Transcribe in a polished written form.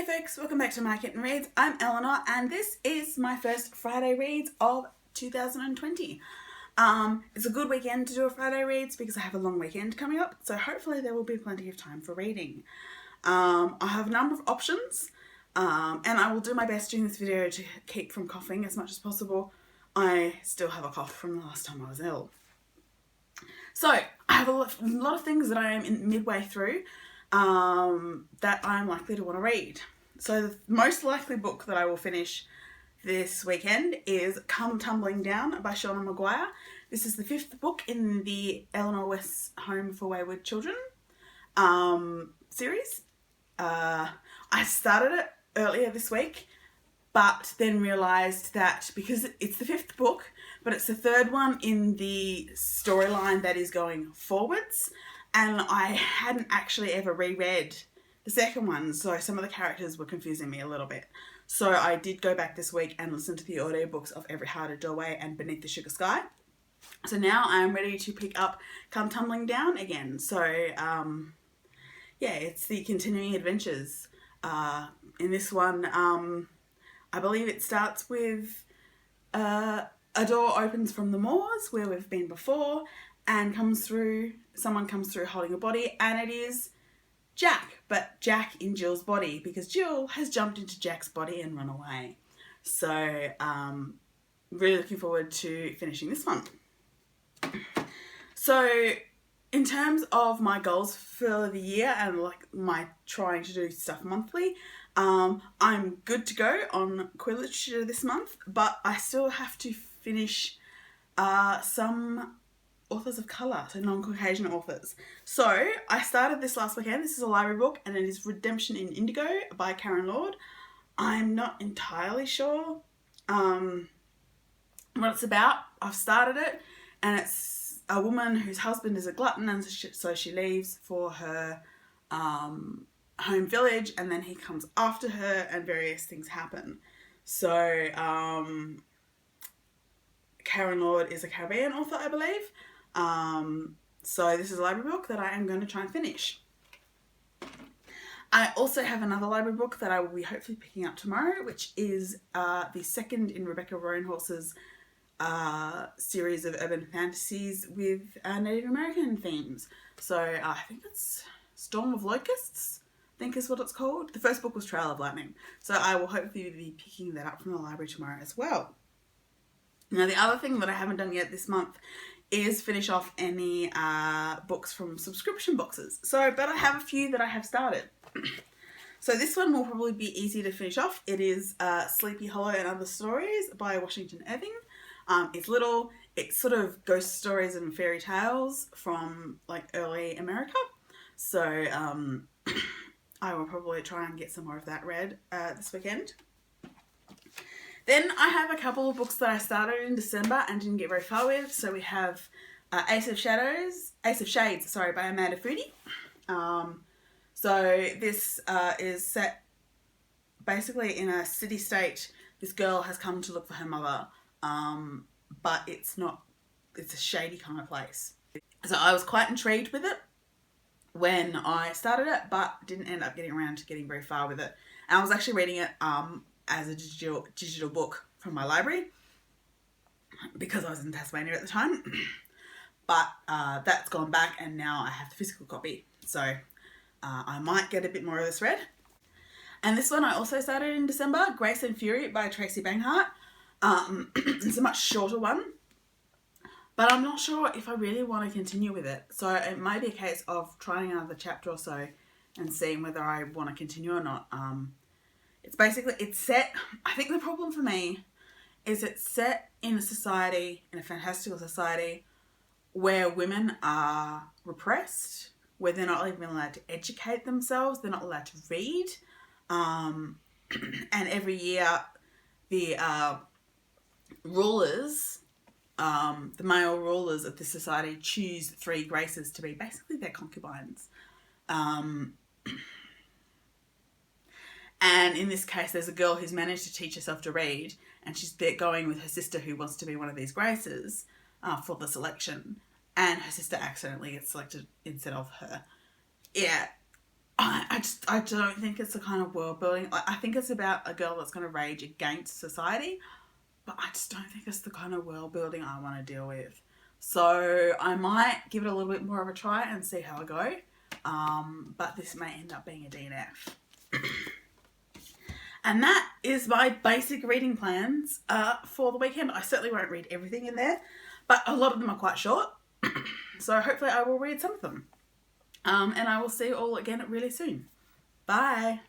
folks, welcome back to My Kitten Reads. I'm Eleanor and this is my first Friday reads of 2020. It's a good weekend to do a Friday reads because I have a long weekend coming up, so hopefully there will be plenty of time for reading. I have a number of options and I will do my best during this video to keep from coughing as much as possible. I still have a cough from the last time I was ill. So I have a lot of things that I am midway through that I'm likely to want to read. So the most likely book that I will finish this weekend is Come Tumbling Down by Shauna Maguire. This is the 5th book in the Eleanor West's Home for Wayward Children series. I started it earlier this week, but then realised that because it's the 5th book, but it's the 3rd one in the storyline that is going forwards, and I hadn't actually ever reread the 2nd one, so some of the characters were confusing me a little bit. So I did go back this week and listen to the audiobooks of Every Hearted Doorway and Beneath the Sugar Sky. So now I'm ready to pick up Come Tumbling Down again. So yeah, it's the continuing adventures. In this one, I believe it starts with a door opens from the moors where we've been before, and someone comes through holding a body, and it is Jack, but Jack in Jill's body because Jill has jumped into Jack's body and run away. So really looking forward to finishing this one. So in terms of my goals for the year and like my trying to do stuff monthly, I'm good to go on queer literature this month, but I still have to finish some authors of colour, so non-Caucasian authors. So I started this last weekend. This is a library book and it is Redemption in Indigo by Karen Lord. I'm not entirely sure what it's about. I've started it and it's a woman whose husband is a glutton, and so she leaves for her home village, and then he comes after her and various things happen. So Karen Lord is a Caribbean author, I believe. So this is a library book that I am going to try and finish. I also have another library book that I will be hopefully picking up tomorrow, which is the 2nd in Rebecca Roanhorse's series of urban fantasies with Native American themes. So I think it's Storm of Locusts, I think is what it's called. The first book was Trail of Lightning. So I will hopefully be picking that up from the library tomorrow as well. Now the other thing that I haven't done yet this month is finish off any books from subscription boxes. But I have a few that I have started. So this one will probably be easy to finish off. It is Sleepy Hollow and Other Stories by Washington Irving. It's little, it's sort of ghost stories and fairy tales from like early America. So I will probably try and get some more of that read this weekend. Then I have a couple of books that I started in December and didn't get very far with. So we have Ace of Shades, by Amanda Foody. So this is set basically in a city-state. This girl has come to look for her mother, but it's a shady kind of place. So I was quite intrigued with it when I started it, but didn't end up getting around to getting very far with it. And I was actually reading it as a digital book from my library because I was in Tasmania at the time. But that's gone back and now I have the physical copy. So I might get a bit more of this read. And this one I also started in December, Grace and Fury by Tracy Banghart. It's a much shorter one, but I'm not sure if I really want to continue with it. So it might be a case of trying another chapter or so and seeing whether I want to continue or not. It's set, I think the problem for me is it's set in a fantastical society where women are repressed, where they're not even allowed to educate themselves, they're not allowed to read. And every year the rulers, the male rulers of this society choose 3 graces to be basically their concubines. And in this case, there's a girl who's managed to teach herself to read, and she's going with her sister who wants to be one of these graces for the selection. And her sister accidentally gets selected instead of her. Yeah, I don't think it's the kind of world building. I think it's about a girl that's going to rage against society, but I just don't think it's the kind of world building I want to deal with. So I might give it a little bit more of a try and see how I go. But this may end up being a DNF. And that is my basic reading plans for the weekend. I certainly won't read everything in there, but a lot of them are quite short. So hopefully I will read some of them. And I will see you all again really soon. Bye.